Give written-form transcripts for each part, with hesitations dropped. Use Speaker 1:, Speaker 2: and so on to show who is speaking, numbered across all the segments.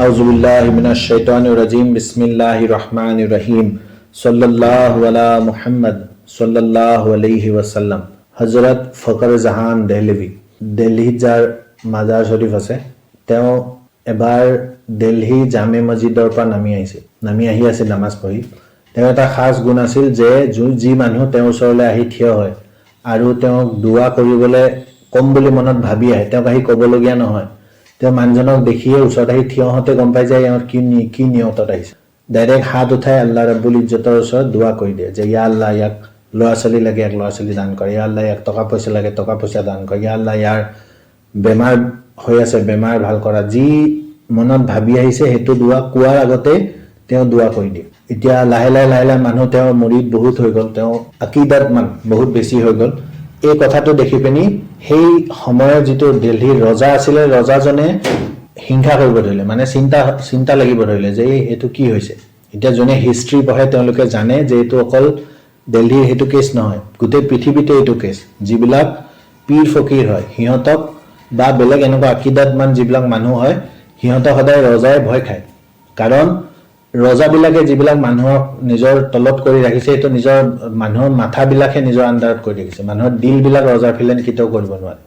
Speaker 1: আউযুবিল্লাহি মিনাশ শাইতানির রাজিম বিসমিল্লাহির রহমানির রহিম সাল্লাল্লাহু আলা মুহাম্মদ সাল্লাল্লাহু আলাইহি ওয়াসাল্লাম। হযরত ফখর জাহান দেহলভী, দিল্লীত যাৰ মাজাৰ শৰীফ আছে, তেওঁ এবাৰ দিল্লী জামে মছজিদৰ পৰা নামি আহি আছিল নামাজ পঢ়ি। তেওঁ এটা খাস গুণ আছিল যে যি মানুহ তেওঁৰ ওচৰলৈ আহি থিয় হয় আৰু তেওঁক দোৱা কৰিবলৈ কম বুলি মনত ভাবি আহে, তেওঁক আহি ক'বলগীয়া নহয়, তেওঁ মানুহজনক দেখিয়ে ওচৰত আহি থিয় হওঁতে গম পাই যায় এওঁৰ কি নিয়তত আহিছে। ডাইৰেক্ট হাত উঠাই আল্লাহ ৰাব্বুল ইজ্জতৰ ওচৰত দোৱা কৰি দিয়ে যে ইয়া আল্লাহ, ইয়াক ল'ৰা ছোৱালী লাগে, ইয়াক ল'ৰা ছোৱালী দান কৰে, ইয়া আল্লাহ, ইয়াক টকা পইচা লাগে, টকা পইচা দান কৰে, ইয়া আল্লাহ, ইয়াৰ বেমাৰ হৈ আছে, বেমাৰ ভাল কৰা। যি মনত ভাবি আহিছে সেইটো দোৱা কোৱাৰ আগতে তেওঁ দোৱা কৰি দিয়ে। এতিয়া লাহে লাহে মানুহ তেওঁৰ মুৰিদ বহুত হৈ গ'ল, তেওঁ আকিদাত বহুত বেছি হৈ গ'ল। এই কথাটো দেখি পিনি সেই সময়ৰ যিটো দিল্লীৰ ৰজা আছিলে, ৰজাজনে হিংসা কৰিব ধৰিলে, মানে চিন্তা লাগিব ধৰিলে যে এইটো কি হৈছে। এতিয়া যোনে হিষ্ট্ৰী পঢ়ে তেওঁলোকে জানে যে এইটো অকল দিল্লীৰ সেইটো কেছ নহয়, গোটেই পৃথিৱীতে এইটো কেছ। যিবিলাক পীৰ ফকীৰ হয় সিহঁতক বা বেলেগ এনেকুৱা আকিদাতমান যিবিলাক মানুহ হয় সিহঁতক সদায় ৰজাই ভয় খায়। কাৰণ ৰজাবিলাকে যিবিলাক মানুহক নিজৰ তলত কৰি ৰাখিছে, এইটো নিজৰ মানুহৰ মাথাবিলাকহে নিজৰ আণ্ডাৰত কৰি ৰাখিছে। মানুহৰ দিলবিলাক ৰজাৰ ফালে কেতিয়াও কৰিব নোৱাৰে।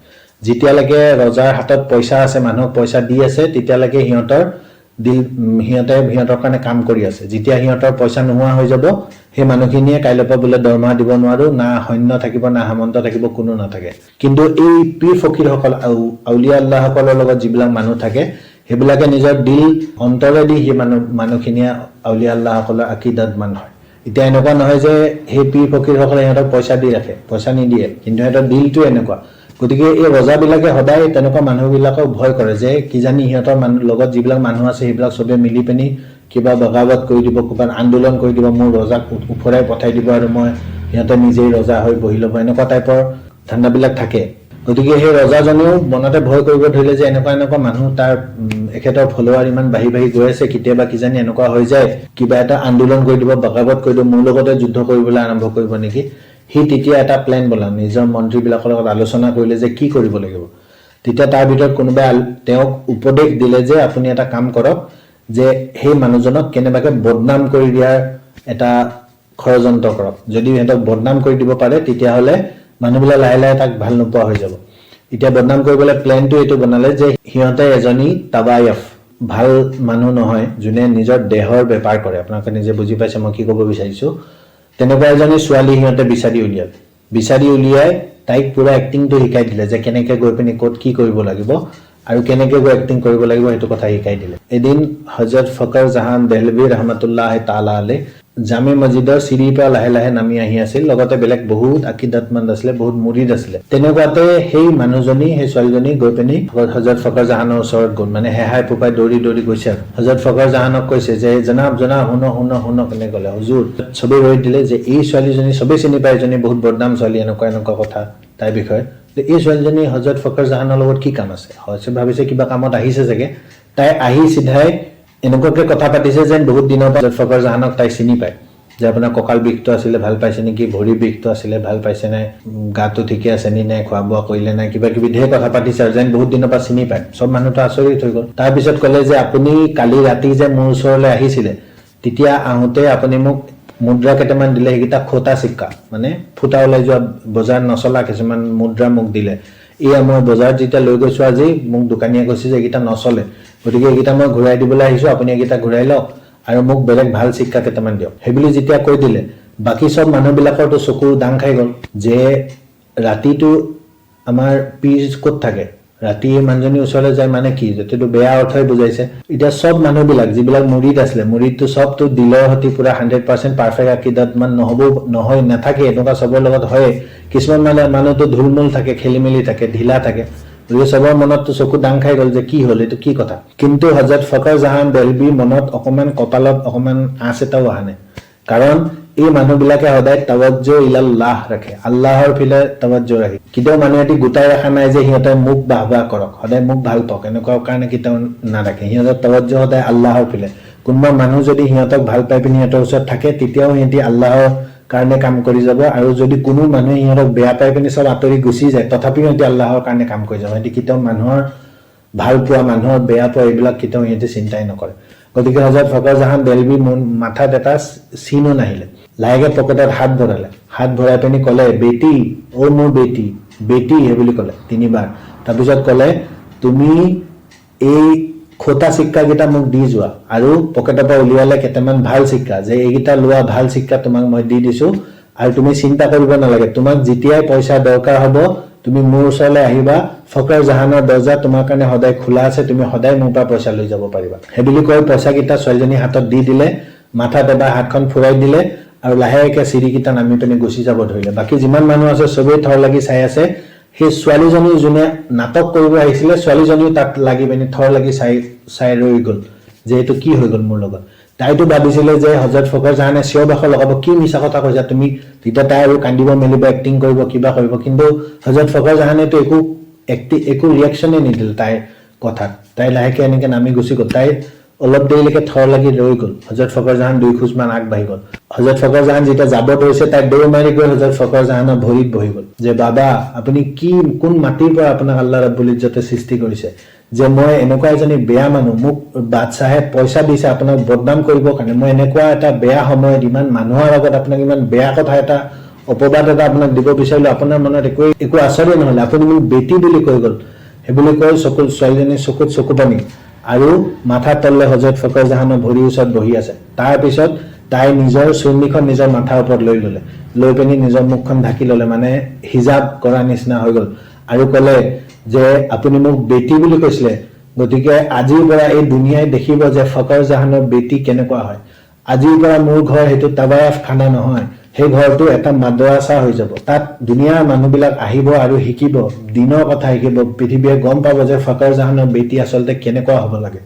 Speaker 1: যেতিয়ালৈকে ৰজাৰ হাতত পইচা আছে, মানুহক পইচা দি আছে, তেতিয়ালৈকে সিহঁতৰ কাৰণে কাম কৰি আছে। যেতিয়া সিহঁতৰ পইচা নোহোৱা হৈ যাব, সেই মানুহখিনিয়ে কাইলৈৰ পৰা বোলে দৰমহা দিব নোৱাৰো, না সৈন্য থাকিব, না সামন্ত থাকিব, কোনো নাথাকে। কিন্তু এই পীৰ ফকীৰসকল, আউলিয়া আল্লাহসকলৰ লগত যিবিলাক মানুহ থাকে, সেইবিলাকে নিজৰ দিল অন্তৰেদি সেই মানুহখিনিয়ে আউলিয়া আল্লাহসকলৰ আকিদাতমান হয়। এতিয়া এনেকুৱা নহয় যে সেই পীৰ ফকীৰসকলে সিহঁতক পইচা দি ৰাখে, পইচা নিদিয়ে, কিন্তু সিহঁতৰ দিলটো এনেকুৱা। গতিকে এই ৰজাবিলাকে সদায় তেনেকুৱা মানুহবিলাকক ভয় কৰে যে কিজানি সিহঁতৰ লগত যিবিলাক মানুহ আছে সেইবিলাক চবে মিলি পিনি কিবা বগাৱত কৰি দিব, ক'ৰবাত আন্দোলন কৰি দিব, মোৰ ৰজাক ওফৰাই পঠাই দিব আৰু সিহঁতে নিজেই ৰজা হৈ বহি ল'ব, এনেকুৱা টাইপৰ ধান্দাবিলাক থাকে। গতিকে সেই ৰজাজনেও মনতে ভয় কৰিব ধৰিলে যে এনেকুৱা মানুহ, তাৰ এখেতৰ ফলোৱাৰ ইমান বাঢ়ি গৈ আছে, কেতিয়াবা কিজানি এনেকুৱা হৈ যায় কিবা এটা আন্দোলন কৰি দিব, বগাৱত কৰি দিব, মোৰ লগতে যুদ্ধ কৰিবলৈ আৰম্ভ কৰিব নেকি। সি তেতিয়া এটা প্লেন বনালে, নিজৰ মন্ত্ৰীবিলাকৰ লগত আলোচনা কৰিলে যে কি কৰিব লাগিব। তেতিয়া তাৰ ভিতৰত কোনোবাই তেওঁক উপদেশ দিলে যে আপুনি এটা কাম কৰক, যে সেই মানুহজনক কেনেবাকৈ বদনাম কৰি দিয়াৰ এটা ষড়যন্ত্ৰ কৰক। যদি সিহঁতক বদনাম কৰি দিব পাৰে তেতিয়াহ'লে মানুহবিলাক লাহে লাহে তাক ভাল নোপোৱা হৈ যাব। এতিয়া বদনাম কৰিবলৈ প্লেনটো এইটো বনালে যে সিহঁতে এজনী তাবায়ফ, ভাল মানুহ নহয়, যোনে নিজৰ দেহৰ বেপাৰ কৰে। আপোনালোকে নিজে বুজি পাইছে মই কি ক'ব বিচাৰিছোঁ। তেনেকুৱা এজনী ছোৱালী সিহঁতে বিচাৰি উলিয়াই তাইক পুৰা এক্টিংটো শিকাই দিলে যে কেনেকৈ গৈ পিনি ক'ত কি কৰিব লাগিব আৰু কেনেকৈ গৈ এক্টিং কৰিব লাগিব, সেইটো কথা শিকাই দিলে। এদিন হযৰত ফখৰ জাহান দেহলভী ৰহমতুল্লাহ তাআলা আলাইহ জামে মছজিদৰ চিৰিৰ পৰা লাহে লাহে নামি আহি আছিল, লগতে বেলেগ বহুত আকিদাতমন্দ আছিলে, বহুত মুৰিদ আছিলে। তেনেকুৱাতে সেই মানুহজনী, সেই ছোৱালীজনী গৈ পিনি হযৰত ফখৰ জাহানৰ ওচৰত গ'ল, মানে হেহাই পোপাই দৌৰি গৈছে আৰু হযৰত ফখৰ জাহানক কৈছে যে জনাব শুনক, কেনে ক'লে হুজুৰ। চবেই ৰৈ দিলে যে এই ছোৱালীজনী চবেই চিনি পায়, এজনী বহুত বদনাম ছোৱালী, এনেকুৱা কথা তাইৰ বিষয়ে। এই ছোৱালীজনী হযৰত ফখৰ জাহানৰ লগত কি কাম আছে, হয়তো ভাবিছে কিবা কামত আহিছে চাগে। তাই আহি চিধাই এনেকুৱাকে কথা পাতিছে যেন বহুত দিনৰ পৰা হযৰত ফখৰ জাহানক তাই চিনি পায়, যে আপোনাৰ কঁকাল বিষটো আছিলে ভাল পাইছে নেকি, ভৰি বিষটো আছিলে ভাল পাইছে নাই, গাটো ঠিকে আছে নি নাই, খোৱা বোৱা কৰিলে নাই, কিবা কিবি ঢেৰ কথা পাতিছে আৰু যেন বহুত দিনৰ পৰা চিনি পায়। চব মানুহতো আচৰিত হৈ গ'ল। তাৰপিছত ক'লে যে আপুনি কালি ৰাতি যে মোৰ ওচৰলৈ আহিছিলে, তেতিয়া আহোঁতে আপুনি মোক মুদ্ৰা কেইটামান দিলে, সেইকেইটা খোটা চিক্কা, মানে ফুটা ওলাই যোৱা, বজাৰ নচলা কিছুমান মুদ্ৰা মোক দিলে। এয়া মই বজাৰত যেতিয়া লৈ গৈছোঁ আজি, মোক দোকানীয়ে কৈছে যে এইকেইটা নচলে, গতিকে এইকেইটা মই ঘূৰাই দিবলৈ আহিছোঁ, আপুনি এইকেইটা ঘূৰাই লওক আৰু মোক বেলেগ ভাল চিক্কা কেইটামান দিয়ক। সেইবুলি যেতিয়া কৈ দিলে, বাকী চব মানুহবিলাকৰতো চকু দাং খাই গ'ল যে ৰাতিটো আমাৰ পীৰ ক'ত থাকে, ৰাতি মানুহজনীৰ ওচৰলৈ যায় মানে কি, যদিটো বেয়া অৰ্থই বুজাইছে। এতিয়া চব মানুহবিলাক যিবিলাক মুৰিদ আছিলে, মুৰিদটো চবটো দিলৰ সৈতে পুৰা 100% পাৰফেক্ট আকিদাতমান নহয়, নাথাকে, এনেকুৱা চবৰ লগত হয়ে। কিছুমান মানুহতো ধুলমুল থাকে, খেলি মেলি থাকে, ঢিলা থাকে। গতিকে চবৰ মনততো চকু দাং খাই গ'ল যে কি হ'ল, এইটো কি কথা। কিন্তু হযৰত ফখৰ জাহান দেহলভীৰ মনত কপালত অকণমান আঁচ এটাও অহা নাই। কাৰণ এই মানুহবিলাকে সদায় তাৱাজ্জু ইলাল্লাহ ৰাখে, আল্লাহৰ ফালে তাৱাজ্জু ৰাখে। কেতিয়াও মানুহে এটি গোটাই ৰখা নাই যে সিহঁতে মোক বাহবা কৰক, সদায় মোক ভাল পাওক, এনেকুৱা কাৰণে কেতিয়াও নাৰাখে। সিহঁতৰ তাৱাজ্জু সদায় আল্লাহৰ ফালে। কোনোবা মানুহ যদি সিহঁতক ভাল পাই পিনি সিহঁতৰ ওচৰত থাকে, তেতিয়াও সিহঁতি আল্লাহৰ কাৰণে কাম কৰি যাব। আৰু যদি কোনো মানুহে সিহঁতক বেয়া পাই পিনি চব আঁতৰি গুচি যায়, তথাপিও সিহঁতি আল্লাহৰ কাৰণে কাম কৰি যাব। সিহঁতি কেতিয়াও মানুহৰ ভাল পোৱা মানুহৰ বেয়া পোৱা এইবিলাক কেতিয়াও সিহঁতে চিন্তাই নকৰে গতিকে হজৰত ফখৰ জাহান দেলবি মাথাত এটা চিনো নাহিলে লাহেকে পকেটত হাত ভৰাই পিনি ক'লে বেটি অ মোৰ বেটি সেই বুলি ক'লে 3 বাৰ তাৰপিছত ক'লে তুমি এই খোটা শিক্ষাকেইটা মোক দি যোৱা আৰু পকেটৰ পৰা উলিয়ালে কেইটামান ভাল শিক্ষা যে এইকেইটা লোৱা ভাল শিক্ষা তোমাক মই দি দিছো আৰু তুমি চিন্তা কৰিব নালাগে তোমাক যেতিয়াই পইচা দৰকাৰ হ'ব তুমি মোৰ ওচৰলৈ আহিবা ফখৰ জাহানৰ দৰ্জা তোমাৰ কাৰণে সদায় খোলা আছে তুমি সদায় মোৰ পৰা পইচা লৈ যাব পাৰিবা হে বুলি কৈ পইচাকেইটা ছোৱালীজনী হাতত দি দিলে মাথাত এবাৰ হাতখন ফুৰাই দিলে আৰু লাহেকে চিৰিকেইটা নামি পিনে গুচি যাব ধৰিলে বাকি যিমান মানুহ আছে সবেই থৰ লাগি চাই আছে সেই ছোৱালীজনী যোনে নাটক কৰিব আহিছিলে ছোৱালীজনীও তাত লাগি পিনে থৰ লাগি চাই ৰৈ গ'ল যে এইটো কি হৈ গ'ল মোৰ লগত তাইতো ভাবিছিলে যে হজৰত ফখৰ জাহানে চিঞৰ বাখৰ লগাব কি মিছা কথা কৈছা তুমি তেতিয়া তাই আৰু কান্দিব মেলিব এক্টিং কৰিব কিবা কৰিব কিন্তু হজৰত ফখৰ জাহানেতো একো ৰিয়েকশ্যনে নিদিলে তাইৰ কথাত তাই লাহেকে এনেকে নামি গুচি গ'ল তাই অলপ দেৰিলৈকে থৰ লাগি ৰৈ গ'ল হজৰত ফখৰ জাহান 2 খোজমান আগবাঢ়ি গ'ল হজৰত ফখৰ জাহান যেতিয়া যাব ধৰিছে তাই দৌৰ মাৰি গৈ হজৰত ফখৰ জাহানৰ ভৰিত বহি গ'ল যে বাবা আপুনি কোন মাটিৰ পৰা আপোনাক আল্লাহ ৰাব্বুল ইজ্জতে সৃষ্টি কৰিছে যে মই এনেকুৱা এজনী বেয়া মানুহ মোক বাদশাহে পইচা দিছে আপোনাক বদনাম কৰিবৰ কাৰণে মই এনেকুৱা এটা বেয়া সময়ত ইমান মানুহৰ আগত আপোনাক ইমান বেয়া কথা এটা অপবাদ এটা আপোনাক দিব বিচাৰিলো আপোনাৰ মনত একো আচৰণ নহ'লে আপুনি মোক বেটি বুলি কৈ গ'ল হে বুলি কৈ ছোৱালীজনী চকু পানী আৰু মাথা তললে হজৰত ফখৰ জাহানৰ ভৰিৰ ওচৰত বহি আছে তাৰ পিছত তাই নিজৰ চুৰ্ণীখন নিজৰ মাথাৰ ওপৰত লৈ পিনি নিজৰ মুখখন ঢাকি ল'লে মানে হিজাব কৰা নিচিনা হৈ গ'ল আৰু ক'লে যে আপুনি মোক বেটি বুলি কৈছিলে গতিকে আজিৰ পৰা এই দুনিয়াই দেখিব যে ফখৰ জাহানৰ বেটি কেনেকুৱা হয় আজিৰ পৰা মোৰ ঘৰ হেতু তাবায়াফ খানা নহয় সেই ঘৰটো এটা মাদ্ৰাসা হৈ যাব তাত দুনিয়াৰ মানুহবিলাক আহিব আৰু শিকিব দিনৰ কথা শিকিব পৃথিৱীয়ে গম পাব যে ফখৰ জাহানৰ বেটি আচলতে কেনেকুৱা হ'ব লাগে